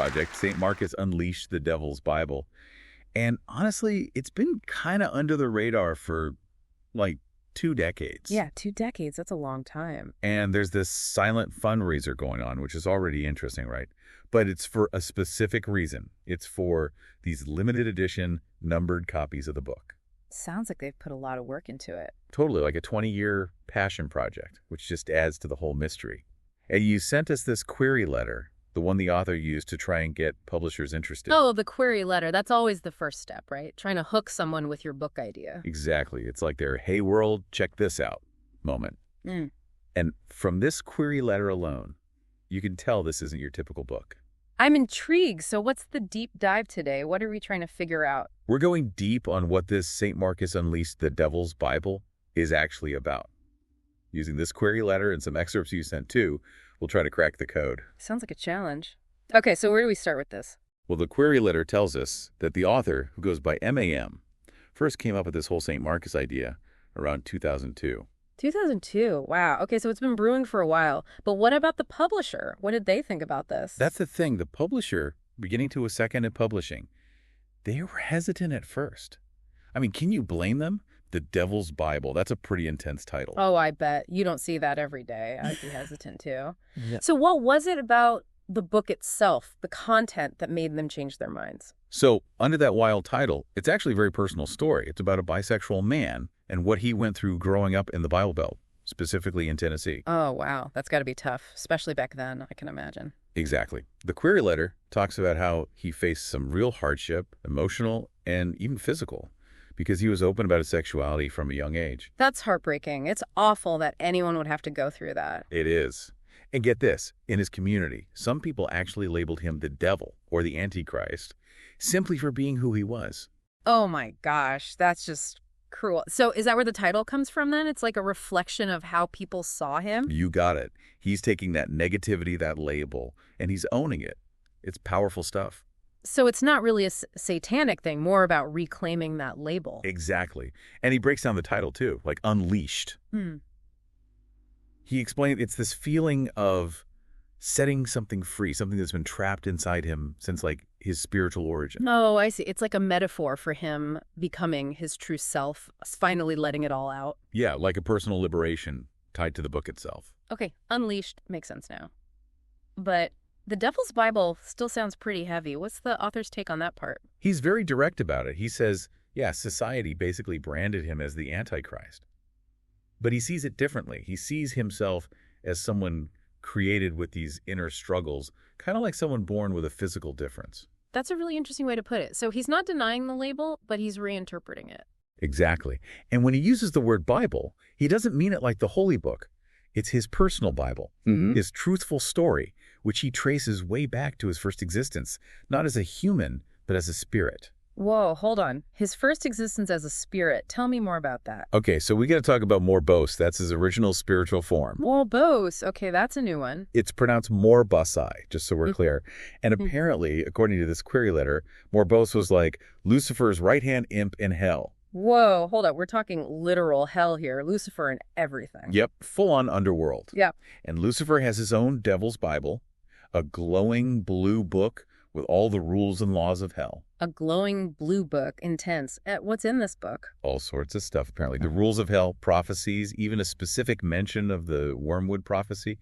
project, St. Markus Unleashed the Devil's Bible. And honestly, it's been kind of under the radar for like 2 decades. Yeah, 2 decades. That's a long time. And there's this silent fundraiser going on, which is already interesting, right? But it's for a specific reason. It's for these limited edition numbered copies of the book. Sounds like they've put a lot of work into it. Totally, like a 20-year passion project, which just adds to the whole mystery. And you sent us this query letter, the one the author used to try and get publishers interested. Oh, the query letter. That's always the first step, right? Trying to hook someone with your book idea. Exactly. It's like their, hey world, check this out moment. And from this query letter alone, you can tell this isn't your typical book. I'm intrigued. So what's the deep dive today? What are we trying to figure out? We're going deep on what this St. Markus Unleashed the Devil's Bible is actually about. Using this query letter and some excerpts you sent too, we'll try to crack the code. Sounds like a challenge. Okay, so where do we start with this? Well, the query letter tells us that the author, who goes by MAM, first came up with this whole St. Markus idea around 2002. 2002. Wow. Okay, so it's been brewing for a while. But what about the publisher? What did they think about this? That's the thing. The publisher, beginning to a second in publishing, they were hesitant at first. I mean, can you blame them? The Devil's Bible. That's a pretty intense title. Oh, I bet. You don't see that every day. I'd be hesitant too. Yeah. So what was it about the book itself, the content, that made them change their minds? So, under that wild title, it's actually a very personal story. It's about a bisexual man and what he went through growing up in the Bible Belt, specifically in Tennessee. Oh, wow. That's got to be tough, especially back then, I can imagine. Exactly. The query letter talks about how he faced some real hardship, emotional and even physical, because he was open about his sexuality from a young age. That's heartbreaking. It's awful that anyone would have to go through that. It is. And get this, in his community, some people actually labeled him the devil or the Antichrist simply for being who he was. Oh my gosh, that's just cruel. So is that where the title comes from then? It's like a reflection of how people saw him? You got it. He's taking that negativity, that label, and he's owning it. It's powerful stuff. So it's not really a satanic thing, more about reclaiming that label. Exactly. And he breaks down the title too, like Unleashed. He explained it's this feeling of setting something free, something that's been trapped inside him since like his spiritual origin. Oh, I see. It's like a metaphor for him becoming his true self, finally letting it all out. Yeah, like a personal liberation tied to the book itself. Okay, Unleashed makes sense now. But the Devil's Bible still sounds pretty heavy. What's the author's take on that part? He's very direct about it. He says, yeah, society basically branded him as the Antichrist. But he sees it differently. He sees himself as someone created with these inner struggles, kind of like someone born with a physical difference. That's a really interesting way to put it. So he's not denying the label, but he's reinterpreting it. Exactly. And when he uses the word Bible, he doesn't mean it like the holy book. It's his personal Bible, his truthful story, which he traces way back to his first existence, not as a human, but as a spirit. Whoa, hold on. His first existence as a spirit. Tell me more about that. Okay, so we got to talk about Morbos. That's his original spiritual form. Morbos. Okay, that's a new one. It's pronounced Morbosai, just so we're clear. And apparently, according to this query letter, Morbos was like Lucifer's right-hand imp in hell. Whoa, hold up. We're talking literal hell here. Lucifer and everything. Yep, full-on underworld. Yep. And Lucifer has his own Devil's Bible, a glowing blue book with all the rules and laws of hell. A glowing blue book, intense. What's in this book? All sorts of stuff, apparently. The rules of hell, prophecies, even a specific mention of the wormwood prophecy.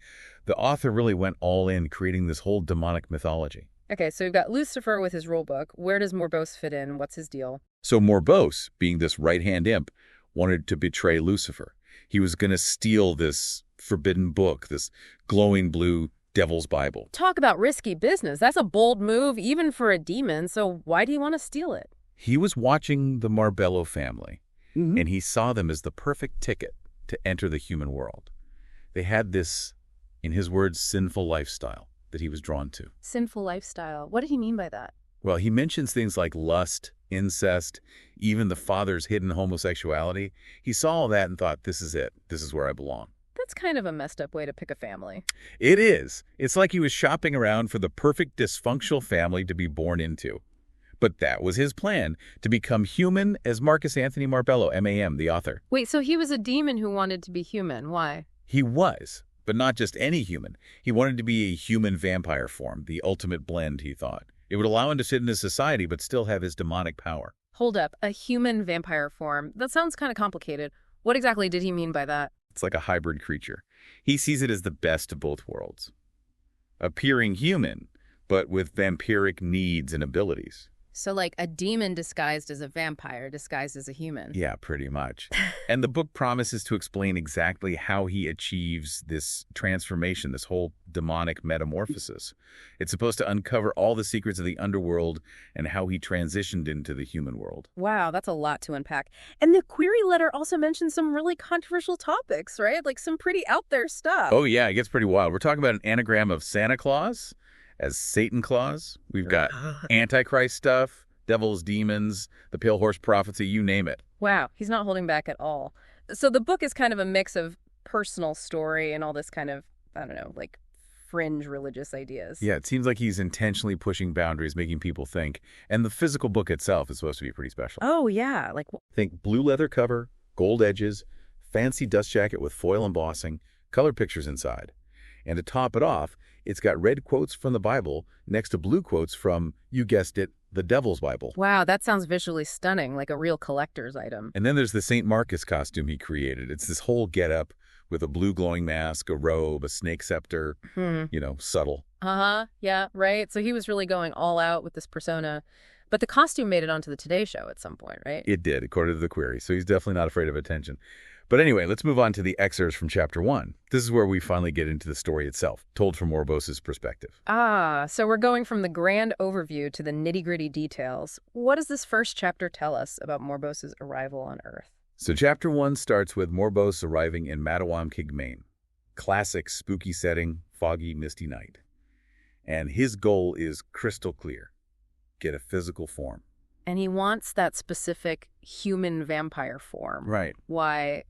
The author really went all in, creating this whole demonic mythology. Okay, so we've got Lucifer with his rule book. Where does Morbos fit in? What's his deal? So Morbos, being this right-hand imp, wanted to betray Lucifer. He was going to steal this forbidden book, this glowing blue Devil's Bible. Talk about risky business. That's a bold move, even for a demon. So why do you want to steal it? He was watching the Marbello family, and he saw them as the perfect ticket to enter the human world. They had this, in his words, sinful lifestyle that he was drawn to. Sinful lifestyle. What did he mean by that? Well, he mentions things like lust, incest, even the father's hidden homosexuality. He saw all that and thought, this is it. This is where I belong. That's kind of a messed up way to pick a family. It is. It's like he was shopping around for the perfect dysfunctional family to be born into. But that was his plan, to become human as Marcus Anthony Marbello, MAM, the author. Wait, so he was a demon who wanted to be human. Why? He was, But not just any human. He wanted to be a human vampire form, the ultimate blend, he thought. It would allow him to fit into society but still have his demonic power. Hold up, a human vampire form. That sounds kind of complicated. What exactly did he mean by that? It's like a hybrid creature. He sees it as the best of both worlds. Appearing human, but with vampiric needs and abilities. So like a demon disguised as a vampire, disguised as a human. Yeah, pretty much. And the book promises to explain exactly how he achieves this transformation, this whole demonic metamorphosis. It's supposed to uncover all the secrets of the underworld and how he transitioned into the human world. Wow, that's a lot to unpack. And the query letter also mentions some really controversial topics, right? Like some pretty out there stuff. Oh yeah, it gets pretty wild. We're talking about an anagram of Santa Claus as Satan Claus. We've got Antichrist stuff, devils, demons, the pale horse prophecy, you name it. Wow, he's not holding back at all. So the book is kind of a mix of personal story and all this kind of, I don't know, like fringe religious ideas. Yeah, it seems like he's intentionally pushing boundaries, making people think. And the physical book itself is supposed to be pretty special. Oh, yeah. Like, think blue leather cover, gold edges, fancy dust jacket with foil embossing, color pictures inside. And to top it off, it's got red quotes from the Bible next to blue quotes from, you guessed it, the Devil's Bible. Wow, that sounds visually stunning, like a real collector's item. And then there's the St. Markus costume he created. It's this whole getup with a blue glowing mask, a robe, a snake scepter, subtle. Uh-huh, yeah, right. So he was really going all out with this persona. But the costume made it onto the Today Show at some point, right? It did, according to the query. So he's definitely not afraid of attention. But anyway, let's move on to the excerpts from Chapter 1. This is where we finally get into the story itself, told from Morbos's perspective. Ah, so we're going from the grand overview to the nitty-gritty details. What does this first chapter tell us about Morbos's arrival on Earth? So Chapter 1 starts with Morbos arriving in Matawamkeag, Maine. Classic spooky setting, foggy, misty night. And his goal is crystal clear. Get a physical form. And he wants that specific human vampire form. Right. Why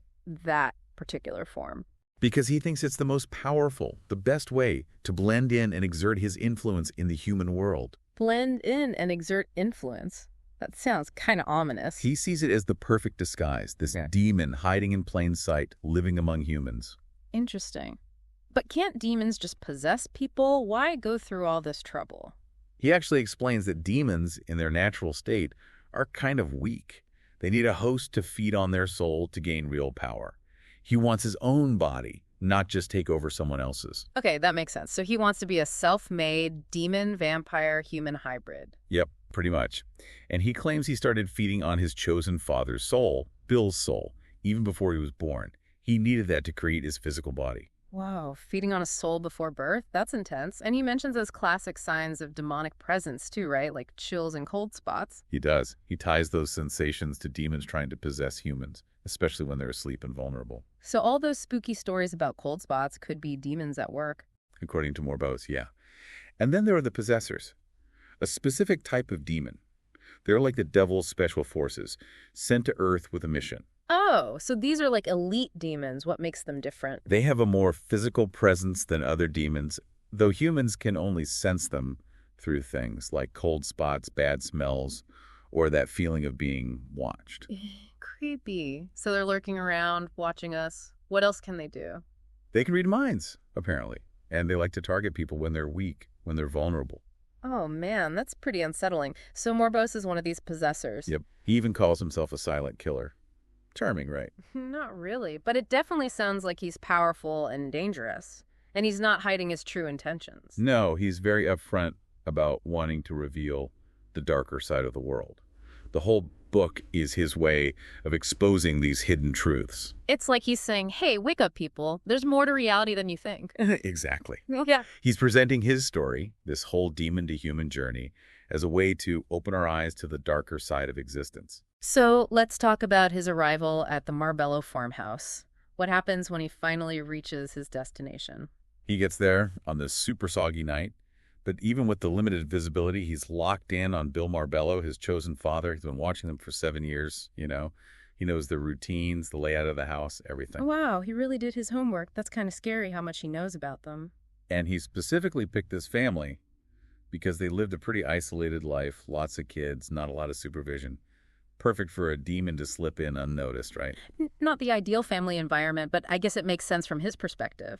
that particular form? Because he thinks it's the most powerful, the best way to blend in and exert his influence in the human world. Blend in and exert influence? That sounds kind of ominous. He sees it as the perfect disguise, this demon hiding in plain sight, living among humans. Interesting. But can't demons just possess people? Why go through all this trouble? He actually explains that demons, in their natural state, are kind of weak. They need a host to feed on their soul to gain real power. He wants his own body, not just take over someone else's. Okay, that makes sense. So he wants to be a self-made demon-vampire-human hybrid. Yep, pretty much. And he claims he started feeding on his chosen father's soul, Bill's soul, even before he was born. He needed that to create his physical body. Wow, feeding on a soul before birth? That's intense. And he mentions those classic signs of demonic presence too, right? Like chills and cold spots. He does. He ties those sensations to demons trying to possess humans, especially when they're asleep and vulnerable. So all those spooky stories about cold spots could be demons at work. According to Morbos, yeah. And then there are the possessors, a specific type of demon. They're like the devil's special forces, sent to Earth with a mission. Oh, so these are like elite demons. What makes them different? They have a more physical presence than other demons, though humans can only sense them through things like cold spots, bad smells, or that feeling of being watched. Creepy. So they're lurking around, watching us. What else can they do? They can read minds, apparently, and they like to target people when they're weak, when they're vulnerable. Oh, man, that's pretty unsettling. So Morbos is one of these possessors. Yep. He even calls himself a silent killer. Charming, right? Not really, but it definitely sounds like he's powerful and dangerous. And he's not hiding his true intentions. No, he's very upfront about wanting to reveal the darker side of the world. The whole book is his way of exposing these hidden truths. It's like he's saying, hey, wake up, people. There's more to reality than you think. Exactly. Yeah. He's presenting his story, this whole demon-to-human journey, as a way to open our eyes to the darker side of existence. So let's talk about his arrival at the Marbello farmhouse. What happens when he finally reaches his destination? He gets there on this super soggy night, but even with the limited visibility, he's locked in on Bill Marbello, his chosen father. He's been watching them for 7 years, He knows the routines, the layout of the house, everything. Oh, wow, he really did his homework. That's kind of scary how much he knows about them. And he specifically picked this family because they lived a pretty isolated life, lots of kids, not a lot of supervision. Perfect for a demon to slip in unnoticed, right? Not the ideal family environment, but I guess it makes sense from his perspective.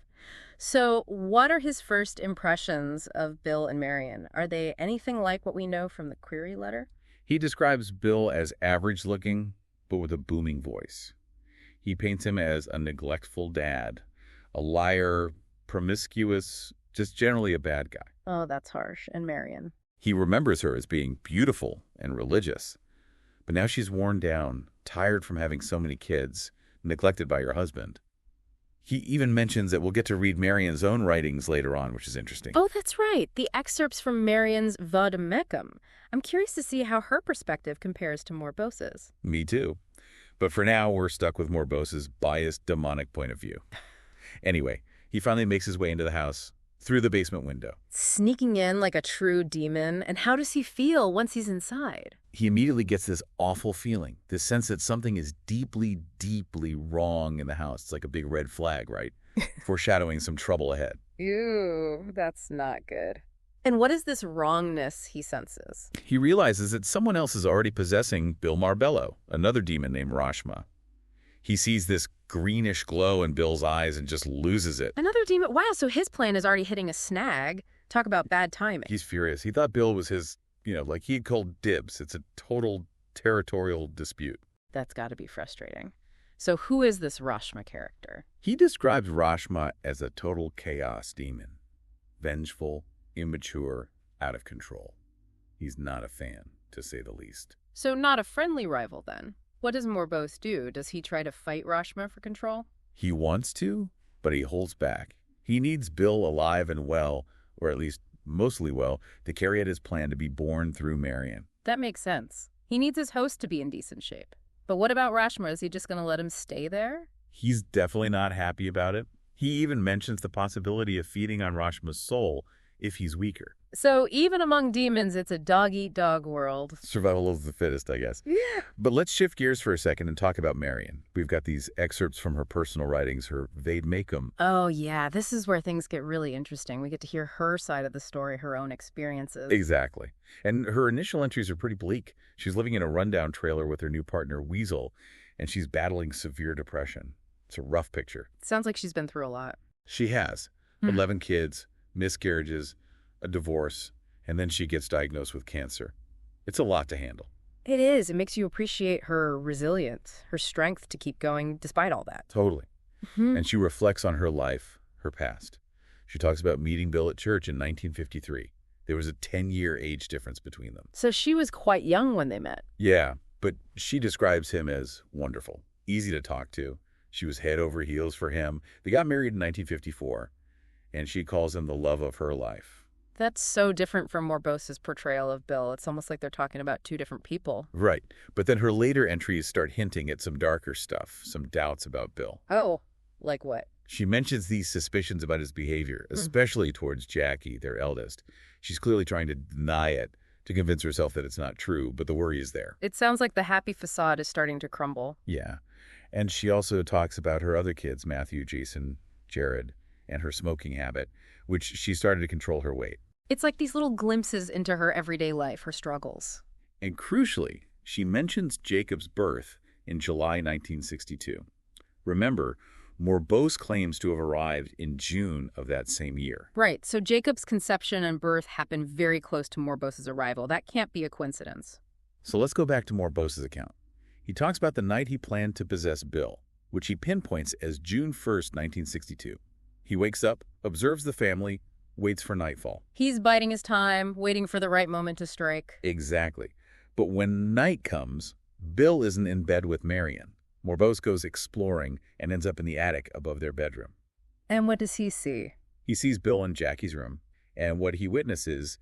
So, what are his first impressions of Bill and Marion? Are they anything like what we know from the query letter? He describes Bill as average-looking, but with a booming voice. He paints him as a neglectful dad, a liar, promiscuous, just generally a bad guy. Oh, that's harsh. And Marion? He remembers her as being beautiful and religious, but now she's worn down, tired from having so many kids, neglected by her husband. He even mentions that we'll get to read Marion's own writings later on, which is interesting. Oh, that's right. The excerpts from Marion's Vade Mecum. I'm curious to see how her perspective compares to Morbosa's. Me too. But for now, we're stuck with Morbosa's biased, demonic point of view. Anyway, he finally makes his way into the house through the basement window. Sneaking in like a true demon, and how does he feel once he's inside? He immediately gets this awful feeling, this sense that something is deeply, deeply wrong in the house. It's like a big red flag, right? Foreshadowing some trouble ahead. Ew, that's not good. And what is this wrongness he senses? He realizes that someone else is already possessing Bill Marbello, another demon named Rashma. He sees this greenish glow in Bill's eyes and just loses it. Another demon? Wow, so his plan is already hitting a snag. Talk about bad timing. He's furious. He thought Bill was his, like he had called dibs. It's a total territorial dispute. That's got to be frustrating. So who is this Rashma character? He describes Rashma as a total chaos demon. Vengeful, immature, out of control. He's not a fan, to say the least. So not a friendly rival, then? What does Morbos do? Does he try to fight Rashma for control? He wants to, but he holds back. He needs Bill alive and well, or at least mostly well, to carry out his plan to be born through Marion. That makes sense. He needs his host to be in decent shape. But what about Rashma? Is he just going to let him stay there? He's definitely not happy about it. He even mentions the possibility of feeding on Rashma's soul if he's weaker. So even among demons, it's a dog-eat-dog world. Survival of the fittest, I guess. Yeah. But let's shift gears for a second and talk about Marion. We've got these excerpts from her personal writings, her Vade Mecum. Oh, yeah. This is where things get really interesting. We get to hear her side of the story, her own experiences. Exactly. And her initial entries are pretty bleak. She's living in a rundown trailer with her new partner, Weasel, and she's battling severe depression. It's a rough picture. Sounds like she's been through a lot. She has 11 kids, miscarriages, a divorce, and then she gets diagnosed with cancer. It's a lot to handle. It is. It makes you appreciate her resilience, her strength to keep going despite all that. Totally. And she reflects on her life, her past. She talks about meeting Bill at church in 1953. There was a 10-year age difference between them. So she was quite young when they met. Yeah, but she describes him as wonderful, easy to talk to. She was head over heels for him. They got married in 1954, and she calls him the love of her life. That's so different from Morbosa's portrayal of Bill. It's almost like they're talking about two different people. Right. But then her later entries start hinting at some darker stuff, some doubts about Bill. Oh, like what? She mentions these suspicions about his behavior, especially towards Jackie, their eldest. She's clearly trying to deny it, to convince herself that it's not true, but the worry is there. It sounds like the happy facade is starting to crumble. Yeah. And she also talks about her other kids, Matthew, Jason, Jared, and her smoking habit, which she started to control her weight. It's like these little glimpses into her everyday life, her struggles. And crucially, she mentions Jacob's birth in July 1962. Remember, Morbos claims to have arrived in June of that same year. Right, so Jacob's conception and birth happened very close to Morbos's arrival. That can't be a coincidence. So let's go back to Morbos's account. He talks about the night he planned to possess Bill, which he pinpoints as June 1st, 1962. He wakes up, observes the family, waits for nightfall. He's biding his time, waiting for the right moment to strike. Exactly. But when night comes, Bill isn't in bed with Marion. Morbos goes exploring and ends up in the attic above their bedroom. And what does he see? He sees Bill in Jackie's room, and what he witnesses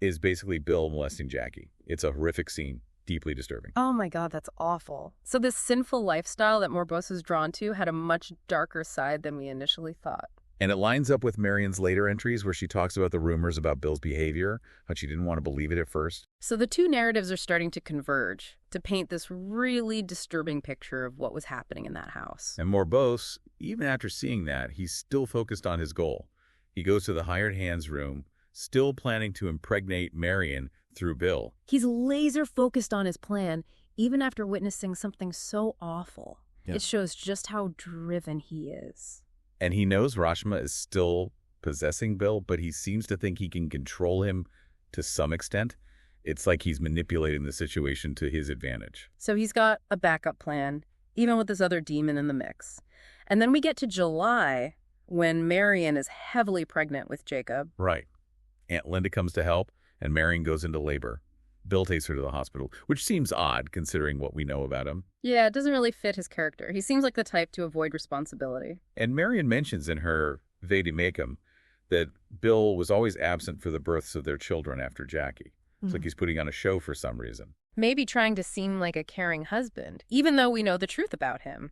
is basically Bill molesting Jackie. It's a horrific scene, deeply disturbing. Oh my God, that's awful. So this sinful lifestyle that Morbos was drawn to had a much darker side than we initially thought. And it lines up with Marion's later entries where she talks about the rumors about Bill's behavior, how she didn't want to believe it at first. So the two narratives are starting to converge to paint this really disturbing picture of what was happening in that house. And Morbos, even after seeing that, he's still focused on his goal. He goes to the hired hand's room, still planning to impregnate Marion through Bill. He's laser focused on his plan, even after witnessing something so awful. Yeah. It shows just how driven he is. And he knows Rashma is still possessing Bill, but he seems to think he can control him to some extent. It's like he's manipulating the situation to his advantage. So he's got a backup plan, even with this other demon in the mix. And then we get to July, when Marion is heavily pregnant with Jacob. Right. Aunt Linda comes to help, and Marion goes into labor. Bill takes her to the hospital, which seems odd considering what we know about him. Yeah, it doesn't really fit his character. He seems like the type to avoid responsibility. And Marion mentions in her Vade Mecum that Bill was always absent for the births of their children after Jackie. It's like he's putting on a show for some reason. Maybe trying to seem like a caring husband, even though we know the truth about him.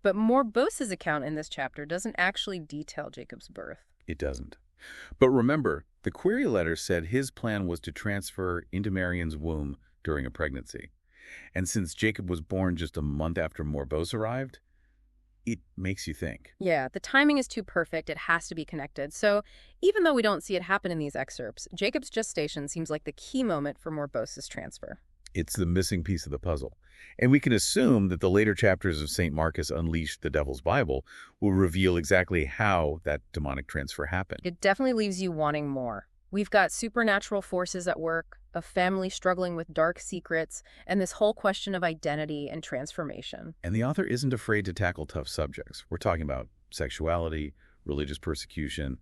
But Morbosa's account in this chapter doesn't actually detail Jacob's birth. It doesn't. But remember, the query letter said his plan was to transfer into Marion's womb during a pregnancy. And since Jacob was born just a month after Morbosa arrived, it makes you think. Yeah, the timing is too perfect. It has to be connected. So even though we don't see it happen in these excerpts, Jacob's gestation seems like the key moment for Morbosa's transfer. It's the missing piece of the puzzle. And we can assume that the later chapters of St. Markus Unleashed the Devil's Bible will reveal exactly how that demonic transfer happened. It definitely leaves you wanting more. We've got supernatural forces at work, a family struggling with dark secrets, and this whole question of identity and transformation. And the author isn't afraid to tackle tough subjects. We're talking about sexuality, religious persecution,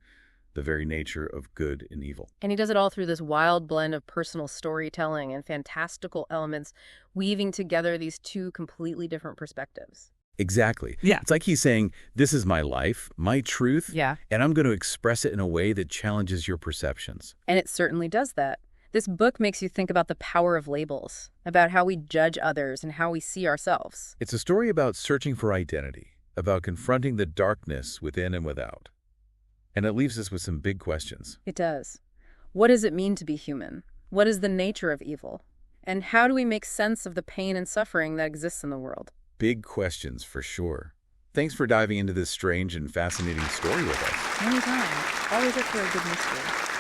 the very nature of good and evil. And he does it all through this wild blend of personal storytelling and fantastical elements, weaving together these two completely different perspectives. Exactly. Yeah. It's like he's saying, this is my life, my truth, Yeah. and I'm going to express it in a way that challenges your perceptions. And it certainly does that. This book makes you think about the power of labels, about how we judge others and how we see ourselves. It's a story about searching for identity, about confronting the darkness within and without. And it leaves us with some big questions. It does. What does it mean to be human? What is the nature of evil? And how do we make sense of the pain and suffering that exists in the world? Big questions, for sure. Thanks for diving into this strange and fascinating story with us. Anytime. Always up for a good mystery.